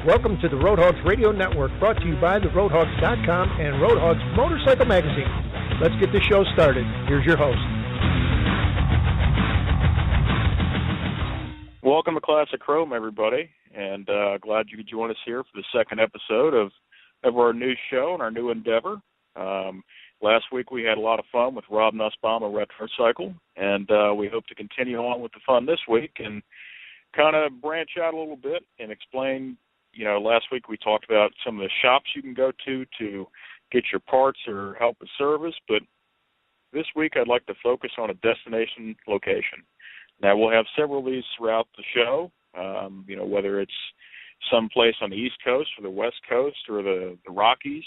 Welcome to the Roadhogs Radio Network, brought to you by theroadhogs.com and Roadhogs Motorcycle Magazine. Let's get the show started. Here's your host. Welcome to Classic Chrome, everybody, and glad you could join us here for the second episode of our new show and our new endeavor. Last week we had a lot of fun with Rob Nussbaum of Retro Cycle, and we hope to continue on with the fun this week and kind of branch out a little bit and explain. Last week we talked about some of the shops you can go to get your parts or help with service, but this week I'd like to focus on a destination location. Now, we'll have several of these throughout the show, whether it's someplace on the East Coast or the West Coast or the Rockies,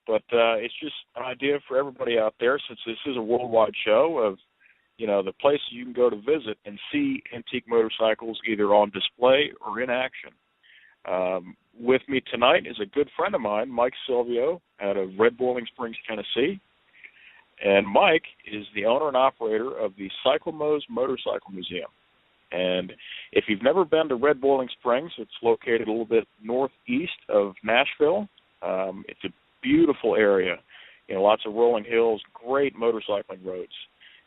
but it's just an idea for everybody out there, since this is a worldwide show of, the places you can go to visit and see antique motorcycles either on display or in action. With me tonight is a good friend of mine, Mike Silvio, out of Red Boiling Springs, Tennessee. And Mike is the owner and operator of the Cyclemos Motorcycle Museum. And if you've never been to Red Boiling Springs, it's located a little bit northeast of Nashville. It's a beautiful area, lots of rolling hills, great motorcycling roads.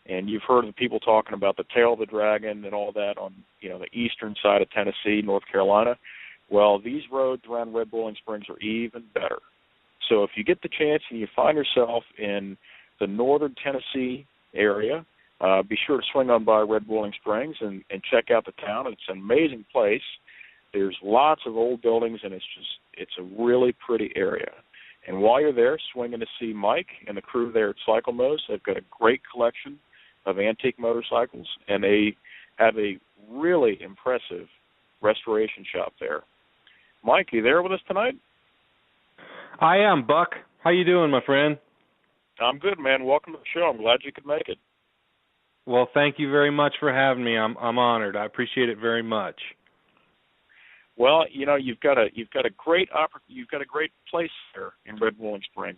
And you've heard of the people talking about the Tail of the Dragon and all that on, the eastern side of Tennessee, North Carolina. Well, these roads around Red Boiling Springs are even better. So if you get the chance and you find yourself in the northern Tennessee area, be sure to swing on by Red Boiling Springs and check out the town. It's an amazing place. There's lots of old buildings, and it's a really pretty area. And while you're there, swing in to see Mike and the crew there at Cyclemos. They've got a great collection of antique motorcycles, and they have a really impressive restoration shop there. Mike, you there with us tonight? I am, Buck. How you doing, my friend? I'm good, man. Welcome to the show. I'm glad you could make it. Well, thank you very much for having me. I'm honored. I appreciate it very much. Well, you've got a great place there in Red Boiling Springs.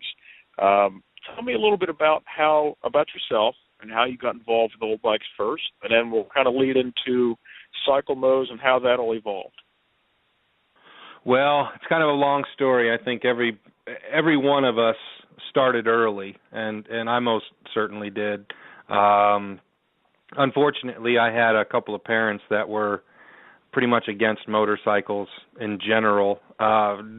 Tell me a little bit about yourself and how you got involved with old bikes first, and then we'll kind of lead into Cyclemos and how that all evolved. Well, it's kind of a long story. I think every one of us started early, and I most certainly did. Unfortunately, I had a couple of parents that were pretty much against motorcycles in general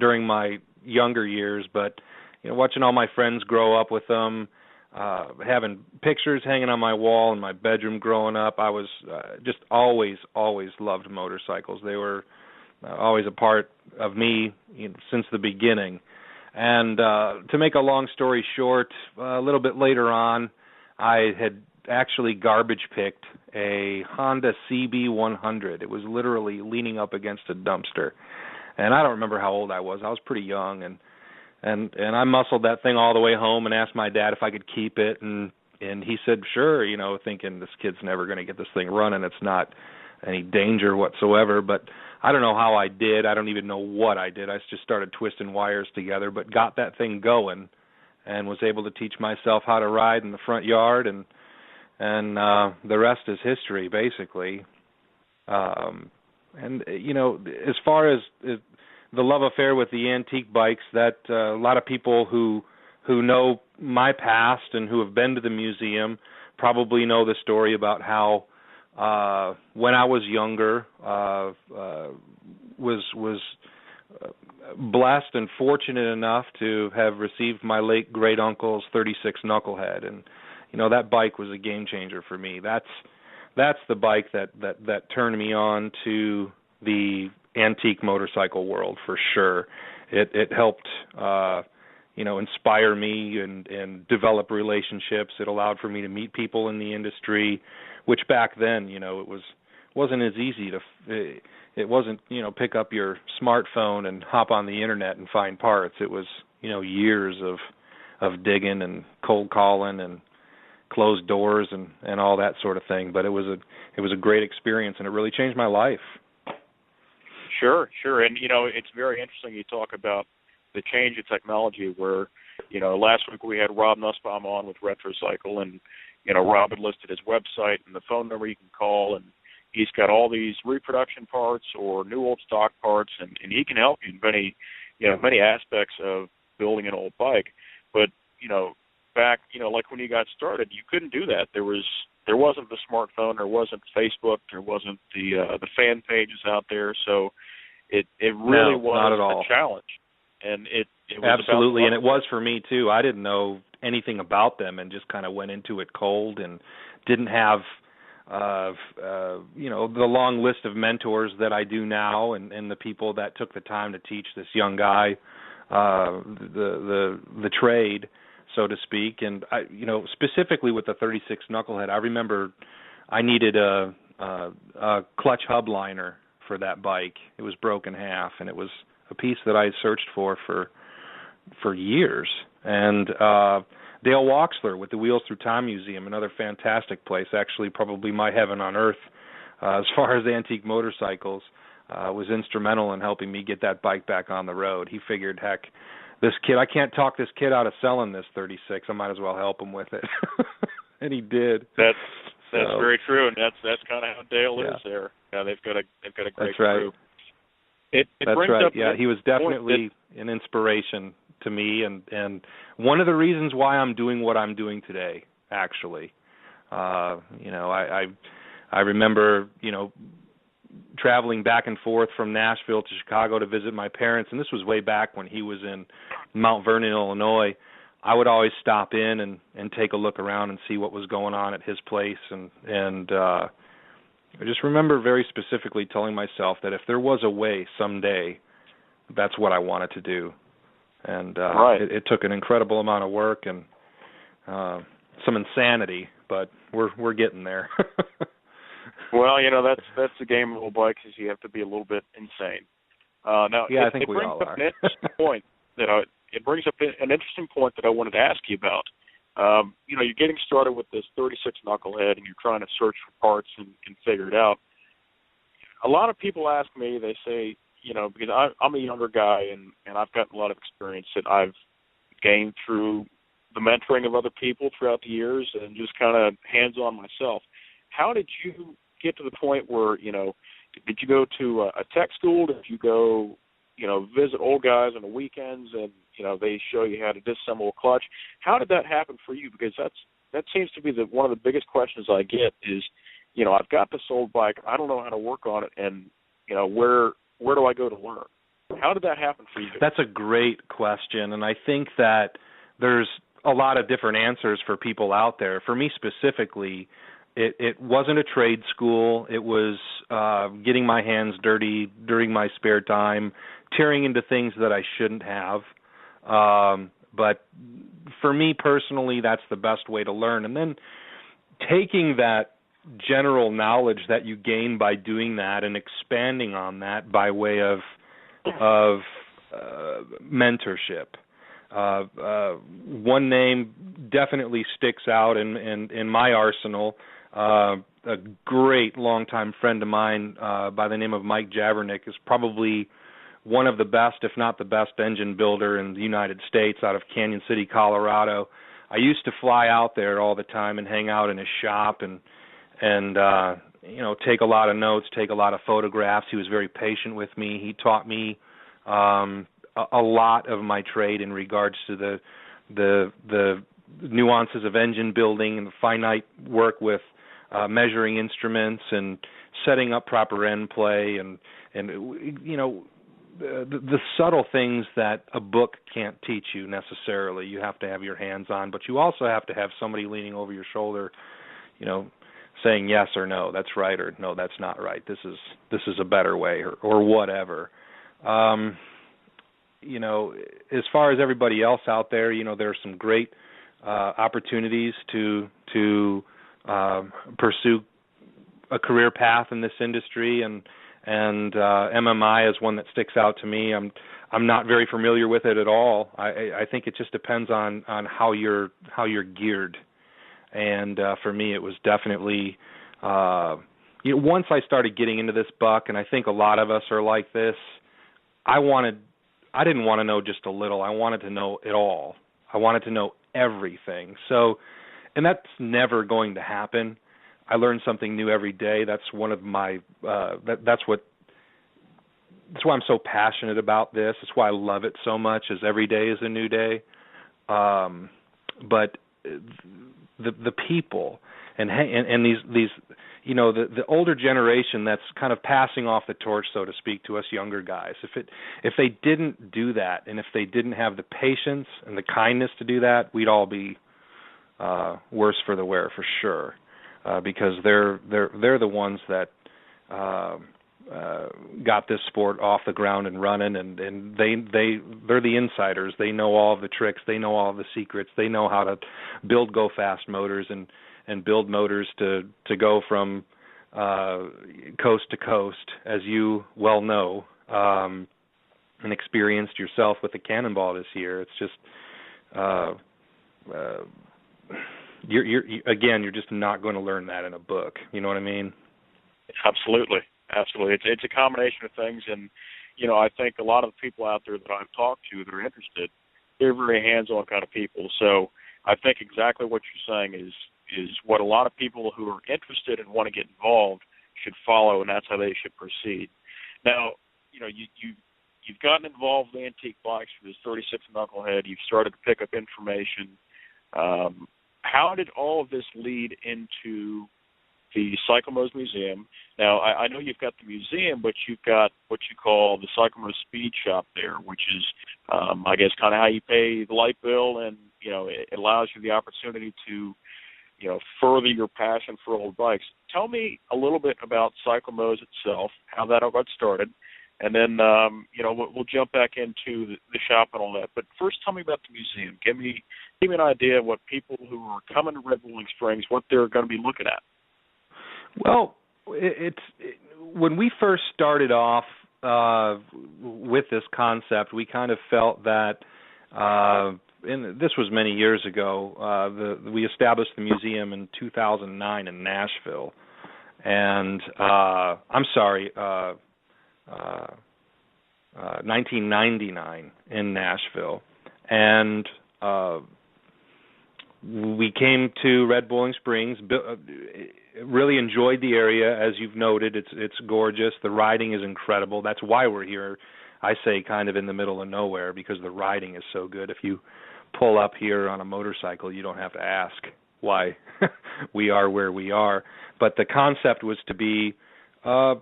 during my younger years, but watching all my friends grow up with them, having pictures hanging on my wall in my bedroom growing up, I was just always loved motorcycles. They were always a part of me since the beginning. And to make a long story short, a little bit later on, I had actually garbage picked a Honda CB100. It was literally leaning up against a dumpster. And I don't remember how old I was. I was pretty young, and I muscled that thing all the way home and asked my dad if I could keep it, and he said sure, thinking this kid's never going to get this thing running. It's not any danger whatsoever. But I don't know how I did. I don't even know what I did. I just started twisting wires together, but got that thing going and was able to teach myself how to ride in the front yard, and the rest is history, basically. As far as the love affair with the antique bikes, that a lot of people who know my past and who have been to the museum probably know the story about how when I was younger, was blessed and fortunate enough to have received my late great uncle's 36 Knucklehead, and that bike was a game changer for me. That's the bike that turned me on to the antique motorcycle world for sure. It helped inspire me and develop relationships. It allowed for me to meet people in the industry, which back then, it wasn't as easy to. It wasn't, pick up your smartphone and hop on the internet and find parts. It was, years of digging and cold calling and closed doors and all that sort of thing. But it was a great experience, and it really changed my life. Sure. And, it's very interesting you talk about the change in technology where, last week we had Rob Nussbaum on with Retro Cycle, and, Rob had listed his website and the phone number you can call, and, he's got all these reproduction parts or new old stock parts, and he can help you in many aspects of building an old bike. But back like when you got started, you couldn't do that. There wasn't the smartphone, there wasn't Facebook, there wasn't the fan pages out there, so it really was a challenge. And it was absolutely, and it was for me too. I didn't know anything about them and just kind of went into it cold and didn't have the long list of mentors that I do now, and the people that took the time to teach this young guy the trade, so to speak. And I, specifically with the 36 Knucklehead, I remember I needed a clutch hub liner for that bike. It was broken half, and it was a piece that I had searched for years. And Dale Waxler with the Wheels Through Time Museum, another fantastic place, actually probably my heaven on earth as far as antique motorcycles, was instrumental in helping me get that bike back on the road. He figured, heck, this kid, I can't talk this kid out of selling this 36. I might as well help him with it. And he did. That's very true, and that's kind of how Dale is there. Yeah, they've got a great crew. It that's brings right. Up yeah, he was definitely an inspiration to me, and one of the reasons why I'm doing what I'm doing today. Actually, I remember traveling back and forth from Nashville to Chicago to visit my parents, and this was way back when he was in Mount Vernon, Illinois. I would always stop in and take a look around and see what was going on at his place, and I just remember very specifically telling myself that if there was a way someday, that's what I wanted to do. And it took an incredible amount of work and some insanity, but we're getting there. Well, that's the game of old bikes, is you have to be a little bit insane. Now, yeah, I think we all are. It brings up an interesting point that I wanted to ask you about. You're getting started with this 36 Knucklehead, and you're trying to search for parts and figure it out. A lot of people ask me, they say, because I'm a younger guy, and I've gotten a lot of experience that I've gained through the mentoring of other people throughout the years and just kind of hands-on myself. How did you get to the point where, did you go to a tech school? Did you go, visit old guys on the weekends and, they show you how to disassemble a clutch? How did that happen for you? Because that seems to be one of the biggest questions I get is, I've got this old bike, I don't know how to work on it, and, where do I go to learn? How did that happen for you? That's a great question, and I think that there's a lot of different answers for people out there. For me specifically, it wasn't a trade school. It was getting my hands dirty during my spare time, tearing into things that I shouldn't have. But for me personally, that's the best way to learn. And then taking that general knowledge that you gain by doing that and expanding on that by way of mentorship. One name definitely sticks out in my arsenal. A great longtime friend of mine by the name of Mike Javernick is probably one of the best, if not the best, engine builder in the United States out of Canyon City, Colorado. I used to fly out there all the time and hang out in his shop and take a lot of notes, take a lot of photographs. He was very patient with me. He taught me a lot of my trade in regards to the nuances of engine building and the finite work with measuring instruments and setting up proper end play and the subtle things that a book can't teach you necessarily. You have to have your hands on, but you also have to have somebody leaning over your shoulder, saying yes or no, that's right, or no, that's not right. This is a better way, or whatever. As far as everybody else out there, there's some great opportunities to pursue a career path in this industry, and MMI is one that sticks out to me. I'm not very familiar with it at all. I think it just depends on how you're geared. And for me, it was definitely once I started getting into this buck, and I think a lot of us are like this. I didn't want to know just a little. I wanted to know it all. I wanted to know everything. So, and that's never going to happen. I learn something new every day. That's one of my that's why I'm so passionate about this. That's why I love it so much. Is every day is a new day. But the people and these the older generation that's kind of passing off the torch, so to speak, to us younger guys. If they didn't do that, and if they didn't have the patience and the kindness to do that, we'd all be worse for the wear for sure. Because they're the ones that got this sport off the ground and running, and they're the insiders. They know all of the tricks. They know all of the secrets. They know how to build go fast motors and build motors to go from coast to coast, as you well know, and experienced yourself with the Cannonball this year. It's just you're just not going to learn that in a book. You know what I mean? Absolutely. It's a combination of things, and I think a lot of the people out there that I've talked to that are interested, they're very hands-on kind of people. So I think exactly what you're saying is what a lot of people who are interested and want to get involved should follow, and that's how they should proceed. Now, you've gotten involved with antique bikes for this 36 Knucklehead. You've started to pick up information. How did all of this lead into the Cyclemos Museum? Now, I know you've got the museum, but you've got what you call the Cyclemos Speed Shop there, which is, I guess, kind of how you pay the light bill, and, it allows you the opportunity to, further your passion for old bikes. Tell me a little bit about Cyclemos itself, how that all got started, and then, we'll jump back into the shop and all that. But first, tell me about the museum. Give me an idea of what people who are coming to Red Bull Springs, what they're going to be looking at. Well, when we first started off with this concept, we kind of felt that, and this was many years ago, we established the museum in 2009 in Nashville, and 1999 in Nashville, and we came to Red Bull Springs. Really enjoyed the area, as you've noted. It's gorgeous. The riding is incredible. That's why we're here. I say kind of in the middle of nowhere, because the riding is so good. If you pull up here on a motorcycle, you don't have to ask why we are where we are. But the concept was to be a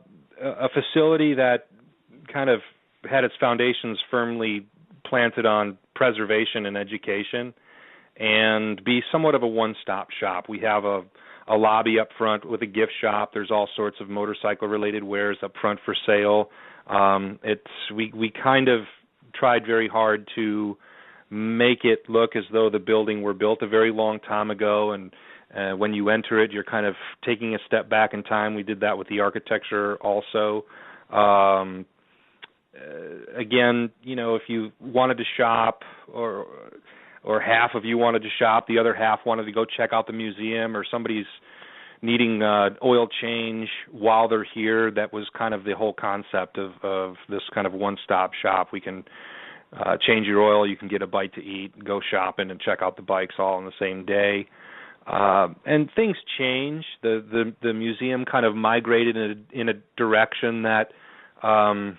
facility that kind of had its foundations firmly planted on preservation and education, and be somewhat of a one-stop shop. We have a lobby up front with a gift shop. There's all sorts of motorcycle-related wares up front for sale. We kind of tried very hard to make it look as though the building were built a very long time ago, and when you enter it, you're kind of taking a step back in time. We did that with the architecture also. Again, if you wanted to shop, or half of you wanted to shop, the other half wanted to go check out the museum, or somebody's needing oil change while they're here, that was kind of the whole concept of this kind of one-stop shop. We can change your oil, you can get a bite to eat, go shopping, and check out the bikes all on the same day. And things change. The museum kind of migrated in a direction that I'm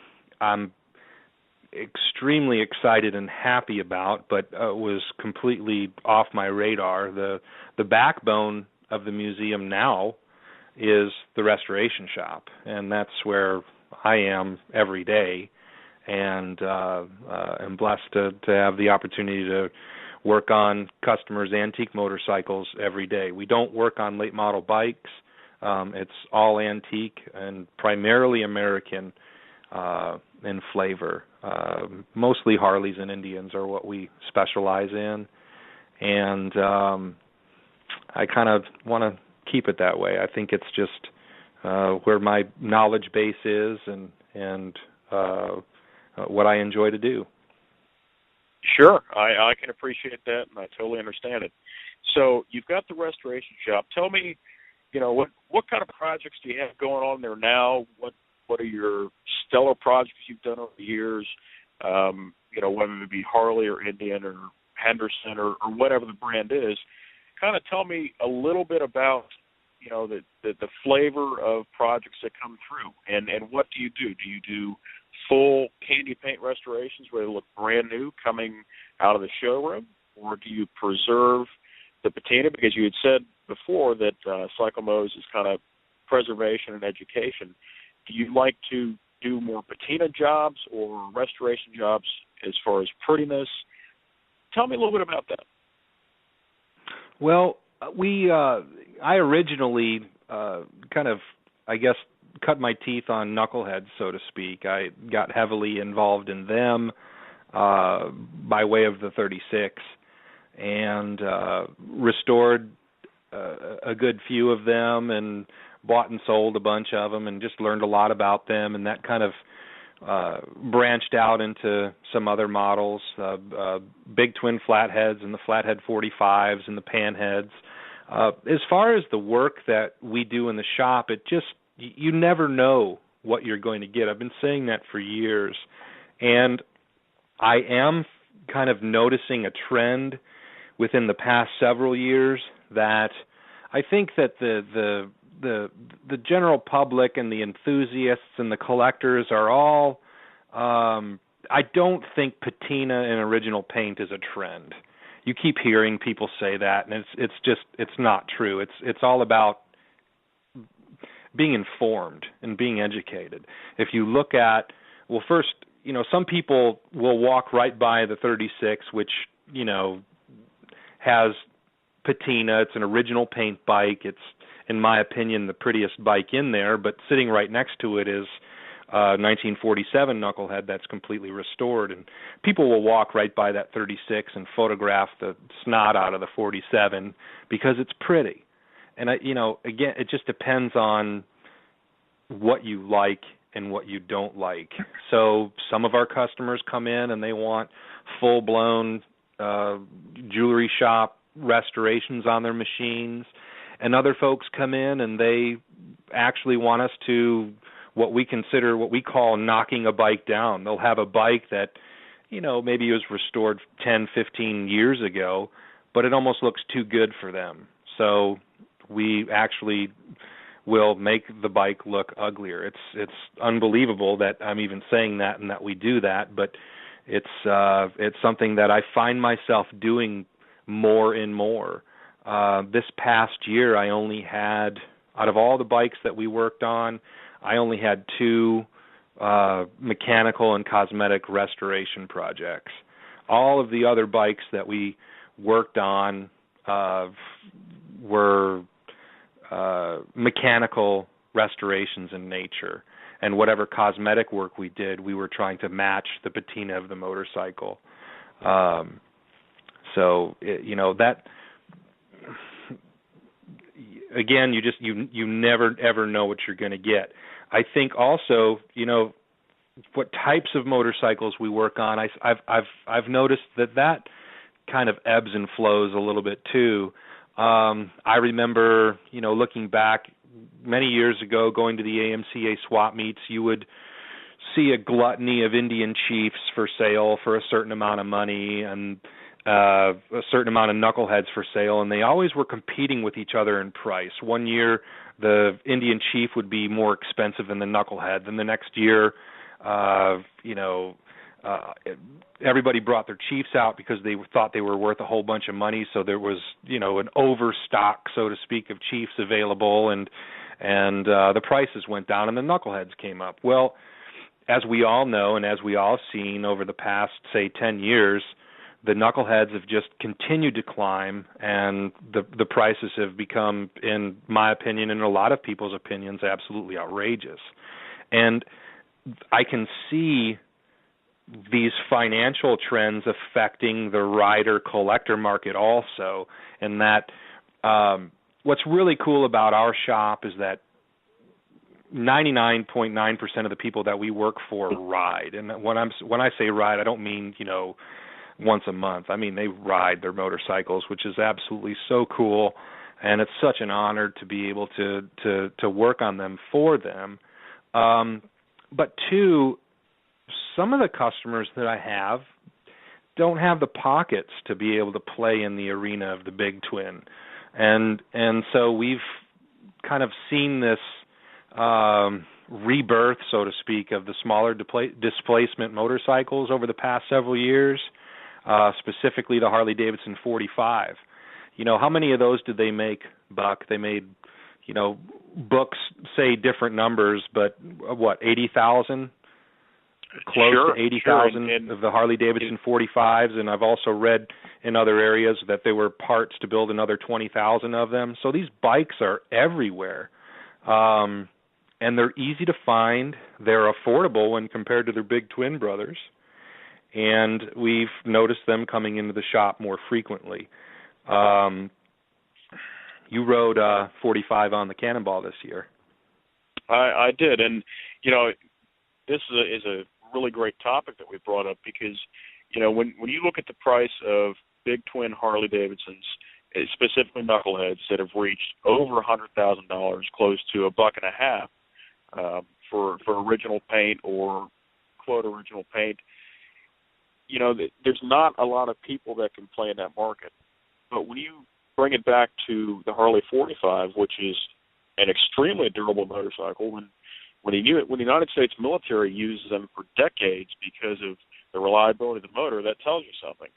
extremely excited and happy about, but was completely off my radar. The backbone of the museum now is the restoration shop, and that's where I am every day, and am blessed to have the opportunity to work on customers' antique motorcycles every day. We don't work on late model bikes. It's all antique and primarily American in flavor. Mostly Harleys and Indians are what we specialize in, and I kind of want to keep it that way. I think it's just where my knowledge base is, and what I enjoy to do. Sure, I can appreciate that, and I totally understand it. So you've got the restoration shop. Tell me, what kind of projects do you have going on there now? What are your stellar projects you've done over the years? Whether it be Harley or Indian or Henderson or whatever the brand is. Kind of tell me a little bit about the flavor of projects that come through, and what do you do? Do you do full candy paint restorations where they look brand new coming out of the showroom, or do you preserve the patina? Because you had said before that Cyclemos is kind of preservation and education. Do you like to do more patina jobs or restoration jobs as far as prettiness? Tell me a little bit about that. Well, I originally kind of, I guess, cut my teeth on knuckleheads, so to speak. I got heavily involved in them by way of the 36 and restored a good few of them and bought and sold a bunch of them and just learned a lot about them, and that kind of branched out into some other models, big twin flatheads and the flathead 45s and the panheads. As far as the work that we do in the shop, it just, you never know what you're going to get. I've been saying that for years, and I am kind of noticing a trend within the past several years that I think that the general public and the enthusiasts and the collectors are all, I don't think patina and original paint is a trend. You keep hearing people say that, and it's not true. It's all about being informed and being educated. If you look at, well, first, some people will walk right by the 36, which, has patina. It's an original paint bike. It's, in my opinion, the prettiest bike in there, but sitting right next to it is 1947 knucklehead that's completely restored, and people will walk right by that 36 and photograph the snot out of the 47 because it's pretty. And again, it just depends on what you like and what you don't like. So some of our customers come in and they want full-blown jewelry shop restorations on their machines, and other folks come in and they actually want us to what we call knocking a bike down. They'll have a bike that, maybe was restored 10, 15 years ago, but it almost looks too good for them. So we actually will make the bike look uglier. It's unbelievable that I'm even saying that and that we do that, but it's something that I find myself doing more and more. This past year, I only had, out of all the bikes that we worked on, I only had 2 mechanical and cosmetic restoration projects. All of the other bikes that we worked on were mechanical restorations in nature. And whatever cosmetic work we did, we were trying to match the patina of the motorcycle. That, again, you never ever know what you're going to get. I think also, what types of motorcycles we work on, I've noticed that kind of ebbs and flows a little bit too. I remember, looking back many years ago, going to the AMCA swap meets, you would see a gluttony of Indian Chiefs for sale for a certain amount of money, and a certain amount of knuckleheads for sale, and they always were competing with each other in price. One year, the Indian Chief would be more expensive than the knucklehead. Then the next year, everybody brought their Chiefs out because they thought they were worth a whole bunch of money, so there was, an overstock, so to speak, of Chiefs available, and the prices went down and the knuckleheads came up. Well, as we all know and as we all seen over the past, say, 10 years, the knuckleheads have just continued to climb, and the prices have become, in my opinion and a lot of people's opinions, absolutely outrageous. And I can see these financial trends affecting the rider-collector market also, and that what's really cool about our shop is that 99.9% of the people that we work for ride. And when I say ride, I don't mean, once a month. I mean, they ride their motorcycles, which is absolutely so cool, and it's such an honor to be able to work on them for them. But 2, some of the customers that I have don't have the pockets to be able to play in the arena of the big twin, and so we've kind of seen this rebirth, so to speak, of the smaller displacement motorcycles over the past several years, specifically the Harley-Davidson 45. How many of those did they make, Buck? They made, books say different numbers, but 80,000? Close to 80,000 of the Harley-Davidson 45s, and I've also read in other areas that there were parts to build another 20,000 of them. So these bikes are everywhere, and they're easy to find. They're affordable when compared to their big twin brothers, and we've noticed them coming into the shop more frequently. You rode 45 on the Cannonball this year. I did, and this is a really great topic that we brought up because, when you look at the price of big twin Harley Davidsons, specifically knuckleheads that have reached over $100,000, close to $1.50 for original paint or quote original paint, there's not a lot of people that can play in that market. But when you bring it back to the Harley 45, which is an extremely durable motorcycle, when the United States military uses them for decades because of the reliability of the motor, that tells you something.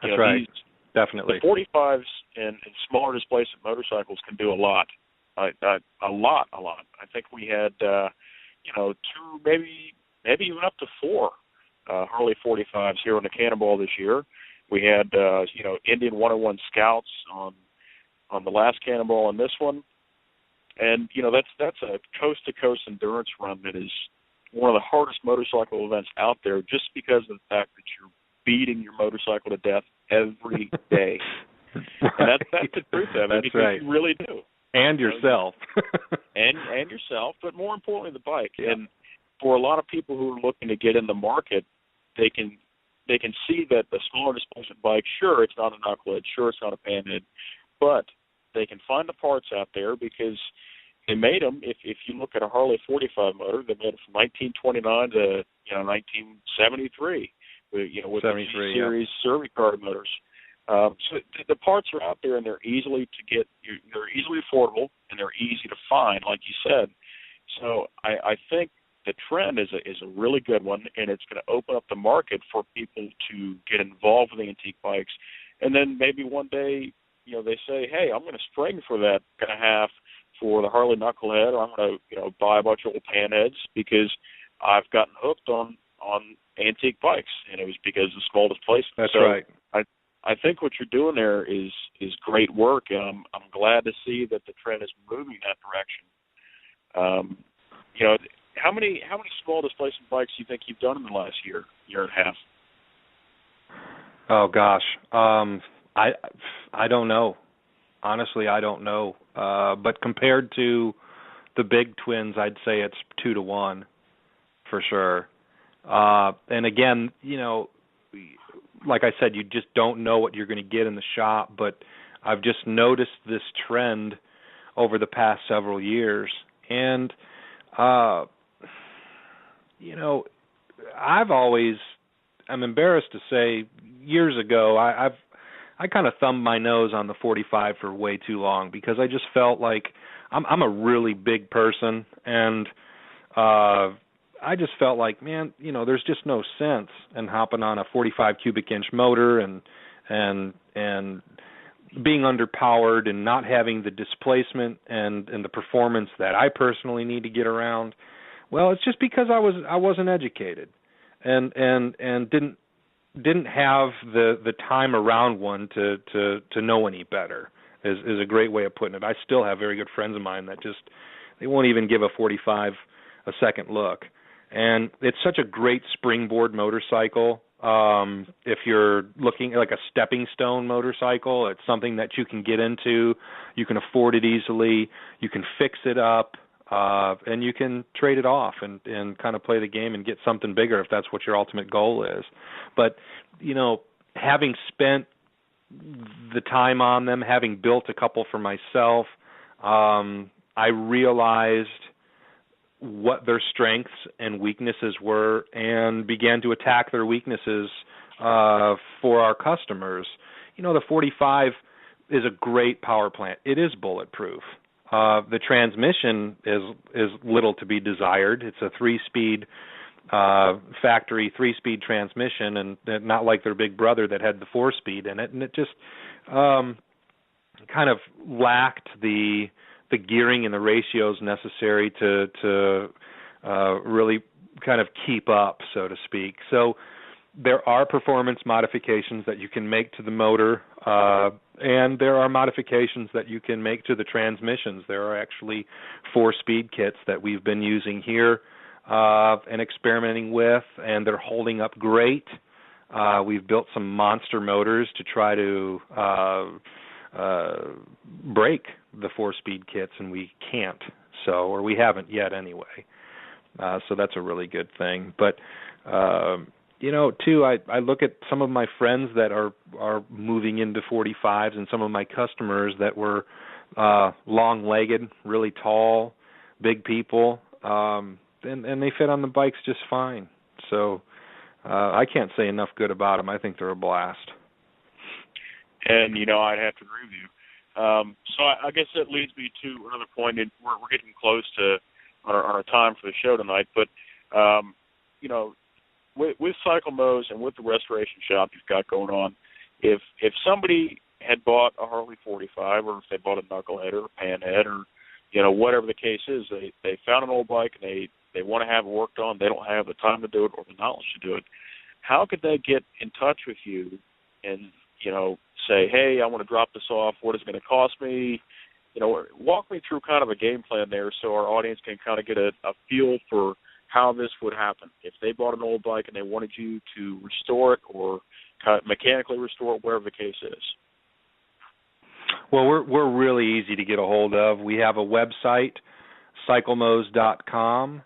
That's right. Definitely. The 45s and smaller displacement motorcycles can do a lot. A lot. I think we had, 2, maybe even up to 4 Harley 45s here on the Cannonball this year. We had, Indian 101 Scouts on the last Cannonball and this one. And, that's a coast-to-coast endurance run that is one of the hardest motorcycle events out there just because of the fact that you're beating your motorcycle to death every day. Right. And that's the truth of it. That's because right. You really do. And yourself. and yourself, but more importantly, the bike. Yeah. And for a lot of people who are looking to get in the market, they can see that the smaller displacement bike, sure, it's not a knucklehead, sure, it's not a panhead, but they can find the parts out there because they made them. If you look at a Harley 45 motor, they made it from 1929 to 1973. With 73, the G-Series Survey car motors. So the parts are out there and they're easily to get. They're easily affordable and they're easy to find, like you said. So I think the trend is a really good one, and it's going to open up the market for people to get involved with the antique bikes. And then maybe one day, they say, hey, I'm going to spring for that $1.50 for the Harley Knucklehead, or I'm going to, buy a bunch of old panheads because I've gotten hooked on antique bikes, and it was because of the small displacement. That's right. I think what you're doing there is great work, and I'm glad to see that the trend is moving in that direction. How many small displacement bikes do you think you've done in the last year and a half? Oh gosh, I don't know. Honestly, I don't know. But compared to the big twins, I'd say it's 2 to 1 for sure. And again, like I said, you just don't know what you're going to get in the shop, but I've just noticed this trend over the past several years. And, I'm embarrassed to say, years ago, I kind of thumbed my nose on the 45 for way too long because I just felt like I'm a really big person, and I just felt like, man, there's just no sense in hopping on a 45 cubic inch motor and being underpowered and not having the displacement and the performance that I personally need to get around. Well, it's just because I wasn't educated and didn't have the time around one to know any better is a great way of putting it. I still have very good friends of mine that they won't even give a 45 a second look. And it's such a great springboard motorcycle. If you're looking like a stepping stone motorcycle, it's something that you can get into. You can afford it easily. You can fix it up, and you can trade it off and kind of play the game and get something bigger if that's what your ultimate goal is. But, having spent the time on them, having built a couple for myself, I realized what their strengths and weaknesses were and began to attack their weaknesses for our customers. The 45 is a great power plant. It is bulletproof. The transmission is little to be desired. It's a 3-speed factory 3-speed transmission, and not like their big brother that had the 4-speed in it, and it just kind of lacked the gearing and the ratios necessary to really kind of keep up, so to speak. So there are performance modifications that you can make to the motor, and there are modifications that you can make to the transmissions. There are actually 4-speed kits that we've been using here and experimenting with, and they're holding up great. We've built some monster motors to try to break the 4-speed kits, and we can't, or we haven't yet anyway. So that's a really good thing. But too, I look at some of my friends that are moving into 45s, and some of my customers that were long-legged, really tall, big people, and they fit on the bikes just fine. So I can't say enough good about them. I think they're a blast. And, I'd have to agree with you. So I guess that leads me to another point. We're getting close to our time for the show tonight. But, with Cyclemos and with the restoration shop you've got going on, if somebody had bought a Harley 45, or if they bought a knucklehead or a panhead, or, whatever the case is, they found an old bike and they want to have it worked on, they don't have the time to do it or the knowledge to do it, how could they get in touch with you and, say, hey, I want to drop this off, what is it going to cost me? Walk me through kind of a game plan there so our audience can kind of get a feel for how this would happen. If they bought an old bike and they wanted you to restore it or kind of mechanically restore it, wherever the case is. Well, we're really easy to get a hold of. We have a website, cyclemos.com,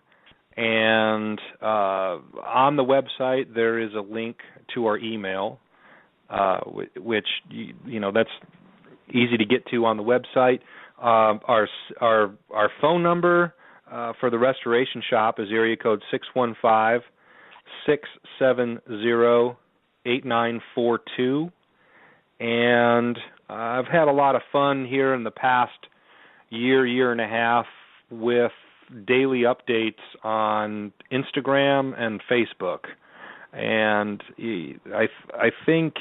and on the website there is a link to our email, which that's easy to get to on the website. Our phone number for the restoration shop is area code 615-670-8942, and I've had a lot of fun here in the past year and a half with daily updates on Instagram and Facebook, and I think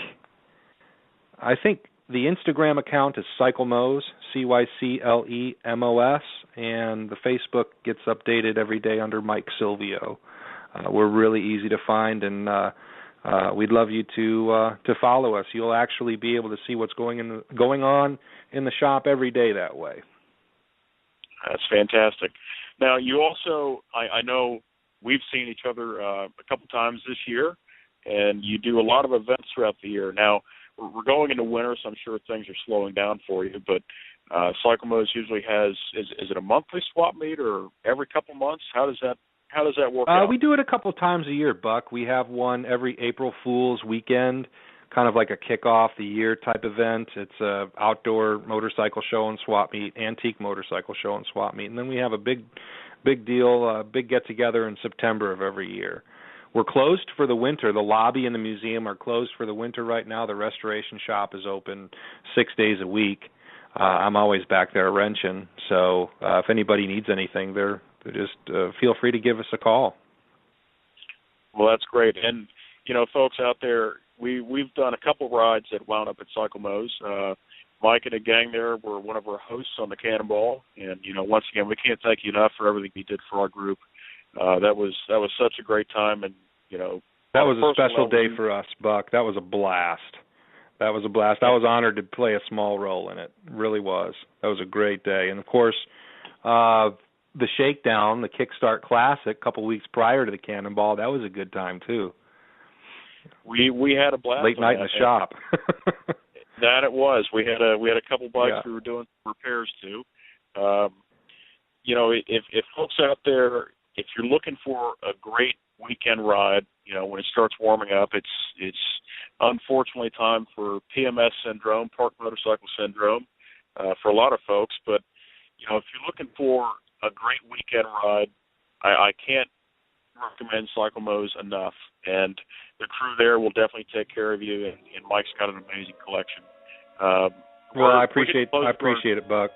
the Instagram account is Cyclemos, Cyclemos, and the Facebook gets updated every day under Mike Silvio. We're really easy to find, and we'd love you to follow us. You'll actually be able to see what's going on in the shop every day that way. That's fantastic. Now, you also, I know we've seen each other a couple times this year, and you do a lot of events throughout the year. Now, we're going into winter, so I'm sure things are slowing down for you, but Cyclemos usually has, is it a monthly swap meet or every couple months? How does that work out? We do it a couple times a year, Buck. We have one every April Fool's weekend, kind of like a kickoff the year type event. It's a outdoor motorcycle show and swap meet, antique motorcycle show and swap meet, and then we have a big deal, big get together in September of every year. We're closed for the winter. The lobby and the museum are closed for the winter right now. The restoration shop is open 6 days a week. I'm always back there wrenching, so if anybody needs anything, they're just feel free to give us a call. Well, that's great. And, folks out there, we've done a couple rides that wound up at Cyclemos. Mike and the gang there were one of our hosts on the Cannonball, and, once again, we can't thank you enough for everything you did for our group. That was such a great time, and, that was a special day for us, Buck. That was a blast. I was honored to play a small role in it. It really was. That was a great day. And, of course, the Shakedown, the Kickstart Classic, a couple weeks prior to the Cannonball, that was a good time, too. We had a blast. Late night in the shop. That it was. We had a couple bikes we were doing repairs to. If folks out there, if you're looking for a great weekend ride, when it starts warming up, it's unfortunately time for PMS syndrome, Park Motorcycle Syndrome, for a lot of folks. But, if you're looking for a great weekend ride, I can't recommend Cyclemos enough. And the crew there will definitely take care of you, and Mike's got an amazing collection. Well, I appreciate it, Buck.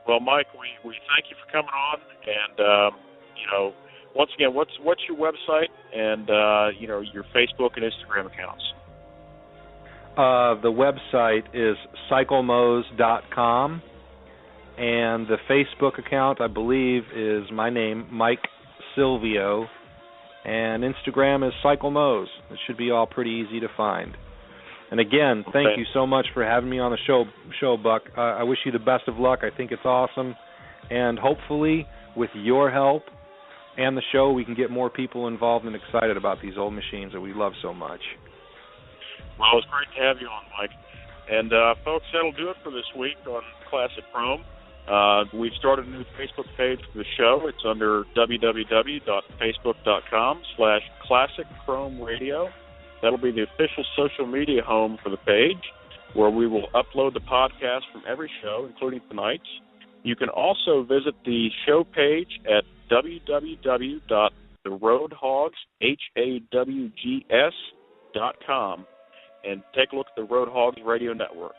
Well, Mike, we thank you for coming on, and once again, what's your website and your Facebook and Instagram accounts? The website is cyclemos.com, and the Facebook account, I believe, is my name, Mike Silvio, and Instagram is Cyclemos. It should be all pretty easy to find. And again, thank you so much for having me on the show, Buck. I wish you the best of luck. I think it's awesome, and hopefully, with your help and the show, we can get more people involved and excited about these old machines that we love so much. Well, it's great to have you on, Mike. And, folks, that'll do it for this week on Classic Chrome. We've started a new Facebook page for the show. It's under www.facebook.com/ClassicChromeRadio. That'll be the official social media home for the page, where we will upload the podcast from every show, including tonight's. You can also visit the show page at www.theroadhogs.com and take a look at the Road Hogs Radio Network.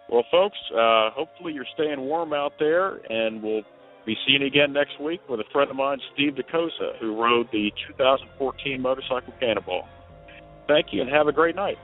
Well, folks, hopefully you're staying warm out there, and we'll be seeing you again next week with a friend of mine, Steve DeCosa, who rode the 2014 motorcycle Cannonball. Thank you, and have a great night.